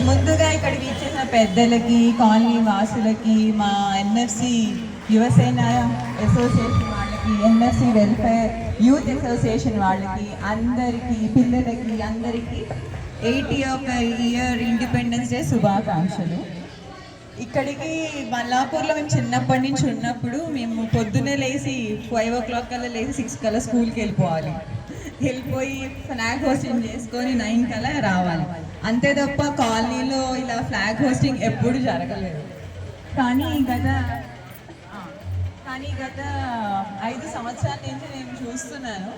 ముందుగా ఇక్కడికి ఇచ్చేసిన పెద్దలకి, కాలనీ వాసులకి, మా ఎన్ఎఫ్సి యువసేన అసోసియేషన్ వాళ్ళకి, ఎన్ఎఫ్సి వెల్ఫేర్ యూత్ అసోసియేషన్ వాళ్ళకి, అందరికీ, పిల్లలకి అందరికీ 80వ ఇండిపెండెన్స్ డే శుభాకాంక్షలు. ఇక్కడికి మల్లాపూర్లో మేము చిన్నప్పటి నుంచి ఉన్నప్పుడు మేము పొద్దున్నే లేచి 5 o'clock కల్లా లేచి 6 కల్లా స్కూల్కి వెళ్ళిపోయి ఫ్లాగ్ హోస్టింగ్ చేసుకొని 9 కల్లా రావాలి. అంతే తప్ప కాలనీలో ఇలా ఫ్లాగ్ హోస్టింగ్ ఎప్పుడు జరగలేదు. కానీ గత 5 సంవత్సరాల నుంచి నేను చూస్తున్నాను,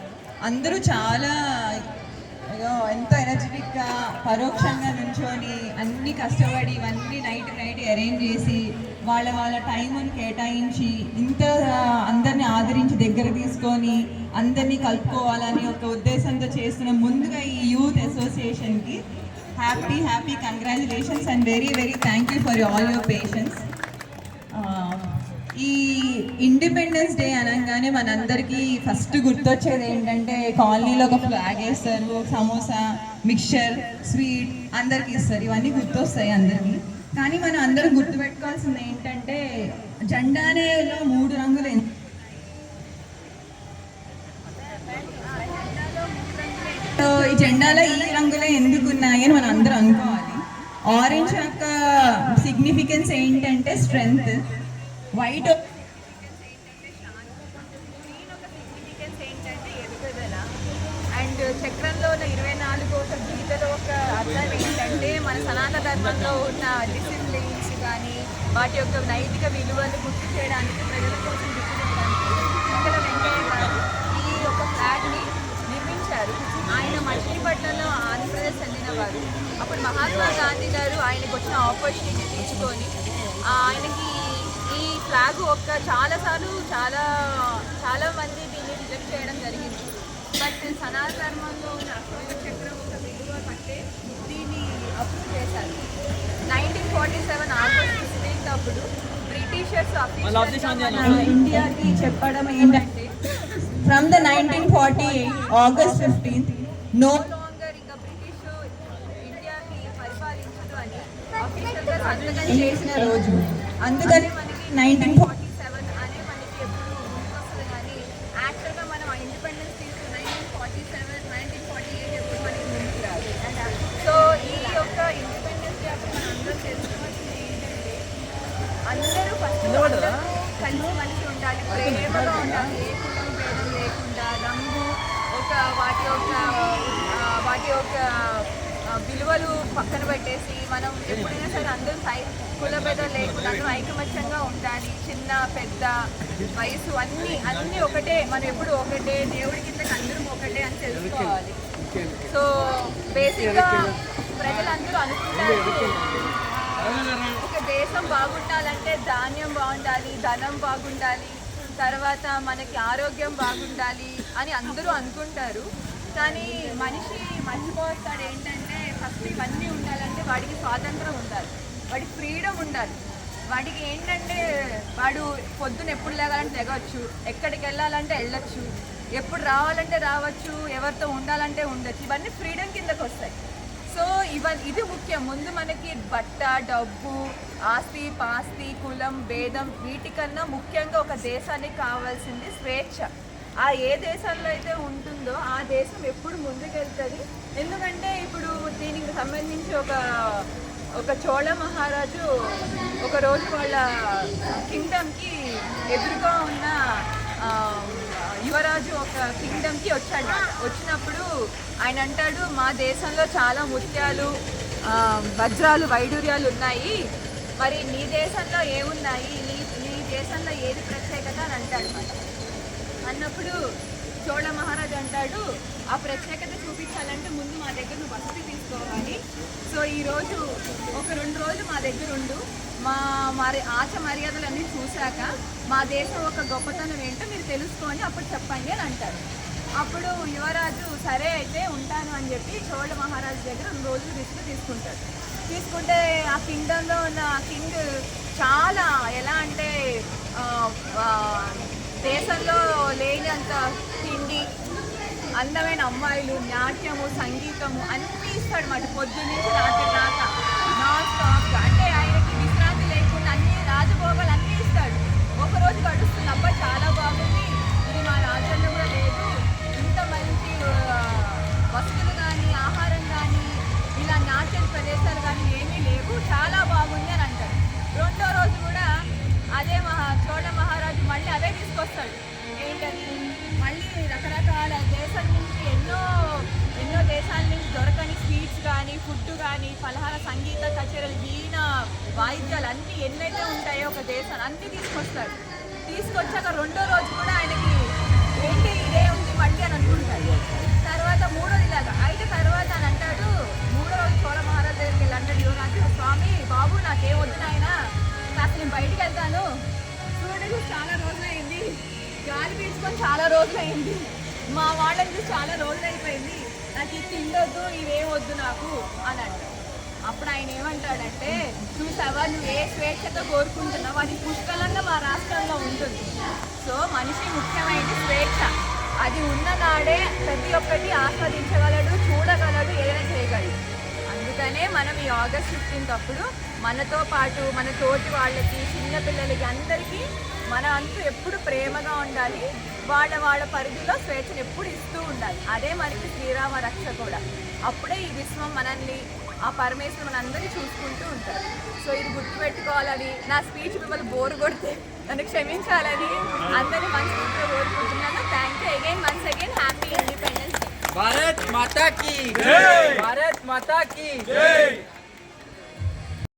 అందరూ చాలా ఎంతో ఎనర్జెటిక్గా పరోక్షంగా నుంచొని అన్ని కష్టపడి ఇవన్నీ నైట్ అరేంజ్ చేసి వాళ్ళ టైంని కేటాయించి ఇంత అందరిని ఆదరించి దగ్గర తీసుకొని అందరినీ కలుపుకోవాలని ఒక ఉద్దేశంతో చేస్తున్న ముందుగా ఈ యూత్ అసోసియేషన్కి happy congratulations and very thank you for all your patience. ఈ ఇండిపెండెన్స్ డే అనగానే మనందరికీ ఫస్ట్ గుర్తొచ్చేది ఏంటంటే కాలనీలో ఒక ఫ్లాగ్ వేస్తారు, సమోసా, మిక్చర్, స్వీట్ అందరికి ఇస్తారు, ఇవన్నీ గుర్తొస్తాయి అందరికీ. కానీ మనం అందరం గుర్తుపెట్టుకోవాల్సింది ఏంటంటే జెండానేలో 3 రంగులు ఈ జెండాలో ఈ రంగులే ఎందుకు ఉన్నాయి అని మనం అందరం అనుకోవాలి. ఆరెంజ్ యొక్క సిగ్నిఫికెన్స్ ఏంటంటే స్ట్రెంగ్త్, వైట్ అండ్ చక్రంలో ఉన్న 24 గీతలో ఒక అర్థం ఏంటంటే మన సనాతన ధర్మంలో ఉన్న డిసిప్లిన్స్ కానీ వాటి యొక్క నైతిక విలువలు గుర్తు చేయడానికి, ప్రజల కోసం గుర్తు చేయడానికి ఇక్కడ వెంకయ్య గారు ఈ యొక్క ఫ్లాగ్ని నిర్మించారు. ఆయన మచిలీపట్నంలో ఆంధ్రప్రదేశ్ చెందినవారు. అప్పుడు మహాత్మా గాంధీ గారు ఆయనకు వచ్చిన ఆపర్చునిటీ తీసుకొని ఆయనకి ఈ ఫ్లాగ్ చాలాసార్లు చాలా మంది దీన్ని రిజెక్ట్ చేయడం జరిగింది. బట్ సనాతన ధర్మంలో ఉన్న అశోక చక్రం ఒక విలువ పట్టే దీన్ని అప్రూవ్ చేశారు. 1947 August 16 అప్పుడు బ్రిటిషర్స్ ఇండియాకి చెప్పడం ఏంటంటే from the 1948 August 15 no longer ఇంకా బ్రిటిష్ ఇండియాకి పరిపాలించదు అని అఫీషియల్గా సంతకం చేసిన రోజు. అందుకని మనకి 1947 అనే మనకి ఎప్పుడు గుర్తొస్తుంది. కానీ యాక్చువల్గా మనం ఆ ఇండిపెండెన్స్ తీసుకున్న 1948 ఎప్పుడు మనకి ముందుకు రాదు. సో ఈ యొక్క ఇండిపెండెన్స్ డే అప్పుడు మనం అందరూ తెలుసుకోవాల్సింది ఏంటంటే అందరూ ఫస్ట్ కలిసి మనిషి ఉండాలి, ప్రేమగా ఉండాలి, ఏ కులం భేదం లేకుండా, రంగు వాటి యొక్క విలువలు పక్కన పెట్టేసి మనం ఎప్పుడైనా సరే అందరూ కుల భేదం లేకుండా అందరూ ఐకమత్యంగా ఉండాలి. చిన్న పెద్ద వయసు అన్నీ ఒకటే, మనం ఎప్పుడు ఒకటే, దేవుడి కింద అందరం ఒకటే అని తెలుసుకోవాలి. సో బేసిక్గా ప్రజలందరూ అనుకుంటారు ఒక దేశం బాగుండాలంటే ధాన్యం బాగుండాలి, ధనం బాగుండాలి, తర్వాత మనకి ఆరోగ్యం బాగుండాలి అని అందరూ అనుకుంటారు. కానీ మనిషి మర్చిపోతాడు ఏంటంటే ఫస్ట్ ఇవన్నీ ఉండాలంటే వాడికి స్వాతంత్రం ఉండాలి, వాడికి ఫ్రీడమ్ ఉండాలి. వాడికి ఏంటంటే వాడు పొద్దున ఎప్పుడు లేగాలంటే తెగవచ్చు, ఎక్కడికి వెళ్ళాలంటే వెళ్ళచ్చు, ఎప్పుడు రావాలంటే రావచ్చు, ఎవరితో ఉండాలంటే ఉండొచ్చు. ఇవన్నీ ఫ్రీడమ్ కిందకు వస్తాయి. సో ఇది ముఖ్యం. ముందు మనకి బట్ట, డబ్బు, ఆస్తి పాస్తి, కులం భేదం వీటికన్నా ముఖ్యంగా ఒక దేశానికి కావాల్సింది స్వేచ్ఛ. ఆ ఏ దేశంలో అయితే ఉంటుందో ఆ దేశం ఎప్పుడు ముందుకెళ్తుంది. ఎందుకంటే ఇప్పుడు దీనికి సంబంధించి ఒక చోళ మహారాజు ఒకరోజు వాళ్ళ కింగ్డమ్కి ఎదురుగా ఉన్న యువరాజు ఒక కింగ్డమ్కి వచ్చాడు. వచ్చినప్పుడు ఆయన అంటాడు, మా దేశంలో చాలా ముత్యాలు, వజ్రాలు, వైడూర్యాలు ఉన్నాయి, మరి నీ దేశంలో ఏమున్నాయి, నీ దేశంలో ఏది ప్రత్యేకత అని అంటాడు. అన్నప్పుడు చోళ మహారాజు అంటాడు, ఆ ప్రత్యేకత చూపించాలంటే ముందు మా దగ్గర నువ్వు వసతి తీసుకోవాలి. సో ఈరోజు ఒక 2 రోజులు మా దగ్గర ఉండు, మరి ఆచ మర్యాదలన్నీ చూశాక మా దేశం ఒక గొప్పతనం ఏంటో మీరు తెలుసుకొని అప్పుడు చెప్పండి అని అంటారు. అప్పుడు యువరాజు సరే అయితే ఉంటాను అని చెప్పి చోళ మహారాజు దగ్గర 2 రోజులు తీసుకుంటాడు. తీసుకుంటే ఆ కింగ్డమ్లో ఉన్న కింగ్ చాలా ఎలా అంటే దేశంలో లేనంత తిండి, అందమైన అమ్మాయిలు, నాట్యము, సంగీతము అన్నీ ఇస్తాడు మాట. పొద్దున్న నుంచి రాత్రి దాకా నాన్ స్టాప్గా. అంటే ఆయనకి విశ్రాంతి లేకుండా అన్ని రాజభోగాలు అన్నీ ఇస్తాడు. ఒకరోజు గడుస్తుంది, అబ్బా చాలా బాగుంది, ఇది మా రాజ్యంలో కూడా లేదు, ఇంత మంచి వస్తువులు కానీ ఆహారం కానీ ఇలా నాట్య ప్రదేశాలు కానీ ఏమీ లేవు, చాలా బాగుంది అని అంటాడు. రెండో రోజు కూడా అదే చోళ మహారాజు మళ్ళీ అవే తీసుకొస్తాడు. ఏంటని మళ్ళీ రకరకాల దేశం నుంచి ఎన్నో దేశాల నుంచి దొరకని స్వీట్స్ కానీ ఫుడ్ కానీ పలహార సంగీత కచేరీలు వీణ వాయిద్యాలు అన్నీ ఎన్నైతే ఉంటాయో ఒక దేశాన్ని అన్నీ తీసుకొస్తాడు. తీసుకొచ్చాక రెండో రోజు కూడా ఆయనకి ఏంటి ఇదే ఉంది మళ్ళీ అని అనుకుంటాడు. తర్వాత మూడోది ఇలాగా అయితే తర్వాత అని అంటాడు. మూడో రోజు చోళ మహారాజు దగ్గరికి వెళ్ళి అంటాడు యువరాజు, స్వామి బాబు నాకేం వద్దు నాయనా, కాస్త నేను బయటికి వెళ్తాను, సూర్యుడు చూసి చాలా రోజులైంది, గాలి పీల్చుకొని చాలా రోజులైంది, మా వాళ్ళని చూసి చాలా రోజులు అయిపోయింది, నాకు ఇది తిండొద్దు ఇవేం వద్దు నాకు అని అంటాడు. అప్పుడు ఆయన ఏమంటాడంటే, చూసావా నువ్వు ఏ స్వేచ్ఛతో కోరుకుంటున్నావు అది పుష్కలంగా మా రాష్ట్రంలో ఉంటుంది. సో మనిషి ముఖ్యమైనది స్వేచ్ఛ. అది ఉన్న నాడే ప్రతి ఒక్కటి ఆస్వాదించగలడు, చూడగలడు, ఏదైనా చేయగలడు. అందుకనే మనం ఈ ఆగస్ట్ 15 అప్పుడు మనతో పాటు మన తోటి వాళ్ళకి, చిన్నపిల్లలకి అందరికీ మన అంటూ ఎప్పుడు ప్రేమగా ఉండాలి, వాళ్ళ పరిధిలో స్వేచ్ఛను ఎప్పుడు ఇస్తూ ఉండాలి. అదే మనకి శ్రీరామ రక్ష కూడా. అప్పుడే ఈ విశ్వం మనల్ని, ఆ పరమేశ్వరు మనందరినీ చూసుకుంటూ ఉంటారు. సో ఇది గుర్తుపెట్టుకోవాలని, నా స్పీచ్ మిమ్మల్ని బోర్ కొడితే నన్ను క్షమించాలని అందరినీ మనస్ఫూర్తిగా కోరుకుంటున్నాను. Thank you again, once again happy independence day. Bharat माता की जय, भारत माता की जय।